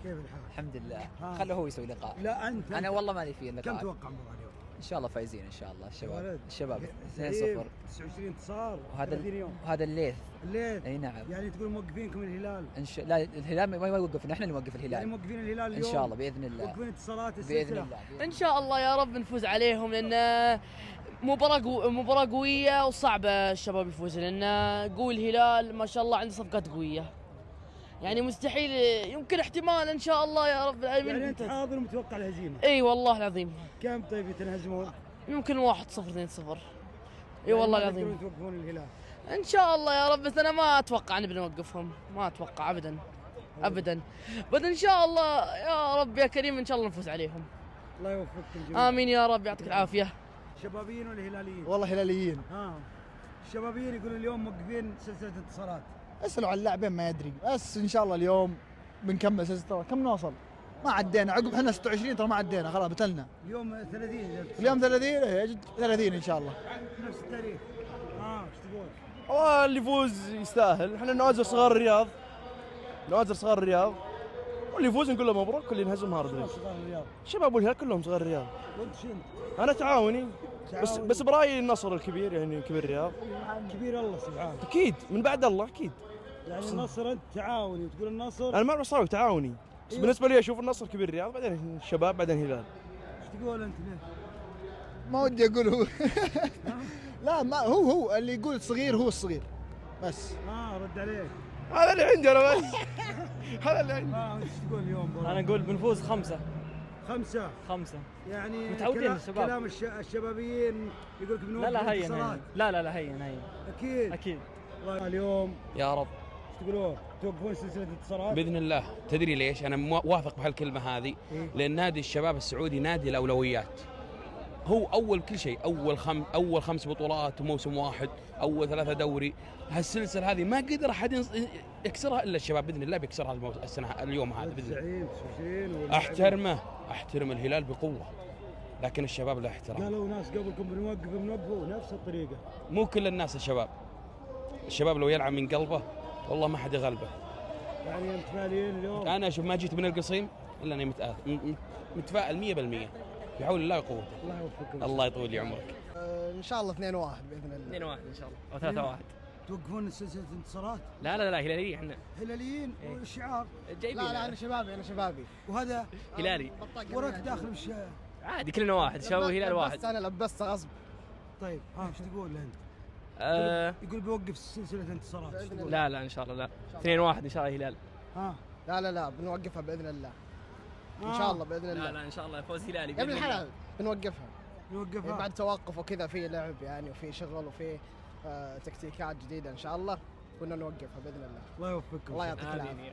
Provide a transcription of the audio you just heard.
كيف الحال؟ الحمد لله. خله هو يسوي لقاء. لا أنت أنا والله مالي فيه اللقاء. كم توقع المباراة اليوم؟ إن شاء الله فايزين إن شاء الله الشباب. الشباب 2-0 29 انتصار وهذا 30 يوم. وهذا الليث. اي نعم. يعني تقول موقفينكم الهلال؟ لا الهلال ما يوقفنا، احنا اللي نوقف الهلال. يعني موقفين الهلال اليوم ان شاء الله باذن الله. موقفين اتصالات باذن الله. ان شاء الله يا رب نفوز عليهم، لان مباراة قوية وصعبة الشباب يفوز، لان قوي الهلال ما شاء الله عنده صفقات قوية، يعني مستحيل، يمكن احتمال ان شاء الله يا رب العالمين. يعني انت حاضر ومتوقع الهزيمة؟ اي والله العظيم. كم طيب تنهزمون؟ يمكن 1-0 2-0. اي والله العظيم. توقفون الهلال؟ ان شاء الله يا رب، بس انا ما اتوقع نبي نوقفهم، ما اتوقع ابدا ابدا، بس ان شاء الله يا رب يا كريم ان شاء الله نفوز عليهم. الله يوفقكم جميعا. امين يا رب، يعطيك العافيه. شبابيين ولا هلاليين؟ والله هلاليين. الشبابيين يقولون اليوم موقفين سلسلة انتصارات. اسألوا على اللاعبين ما يدري، بس ان شاء الله اليوم بنكمل سلسلة. كم نوصل؟ ما عدينا، عقب احنا 26 ترى ما عدينا، خلاص بتلنا. اليوم 30. اليوم 30 30 ان شاء الله. نفس التاريخ. ايش تقول؟ والله اللي يفوز يستاهل، احنا نوازر صغار الرياض. نوازر صغار الرياض. واللي يفوز نقول له مبروك، واللي ينهزم هارد. صغار الرياض. شباب والهلال كلهم صغار الرياض. وانت شنو؟ انا تعاوني. بس برايي النصر الكبير، يعني كبير الرياض. كبير الله سبحانه. اكيد من بعد الله اكيد. يعني النصر انت تعاوني وتقول النصر؟ انا ما بصاوي تعاوني. بس بالنسبه لي اشوف النصر كبير الرياض، بعدين الشباب، بعدين الهلال. ايش تقول انت ليه؟ ما ودي اقول هو. لا ما هو اللي يقول صغير هو الصغير بس. رد عليك. هذا اللي عندي انا بس. هذا اللي عندي. ايش تقول اليوم؟ انا اقول بنفوز 5. 5 يعني متعودين الشباب. كلام الشبابيين يقول لك بنوقف لا هين انتصارات. لا هين اكيد والله اليوم يا رب ايش تقولون؟ توقفون سلسله انتصارات باذن الله. تدري ليش؟ انا واثق بهالكلمه هذه، لان نادي الشباب السعودي نادي الاولويات. هو اول كل شيء، اول 5 بطولات وموسم واحد، اول 3 دوري. هالسلسله هذه ما قدر احد يكسرها الا الشباب، باذن الله بيكسرها السنه اليوم هذا باذن الله. احترم الهلال بقوه، لكن الشباب لا احترام. قالوا ناس قبلكم بنوقفوا نفس الطريقه. مو كل الناس الشباب لو يلعب من قلبه والله ما حد يغلبه. يعني انت ماليين اليوم؟ انا شوف ما جيت من القصيم الا اني متفائل 100% بحول الله وقوته. الله يوفقكم. الله يطول لي عمرك. ان شاء الله 2-1 باذن الله. 2-1 ان شاء الله، او 3-1. توقفون سلسله انتصارات؟ لا هلاليين احنا. هلاليين والشعار؟ جايبين. لا انا شبابي. وهذا هلالي. وراك داخل بالشارع. عادي كلنا واحد، شباب هلال واحد. بس انا لبست غصب. طيب ايش تقول انت؟ يقول بيوقف سلسله انتصارات. لا ان شاء الله لا. 2-1 ان شاء الله هلال. لا بنوقفها باذن الله. ان شاء الله باذن الله. لا ان شاء الله فوز هلالي يا ابن الحلال بنوقفها يعني بعد توقف وكذا، في لعب يعني وفي شغل وفي تكتيكات جديده ان شاء الله، كنا نوقفها باذن الله. الله يوفقكم. الله يعطيك العافيه.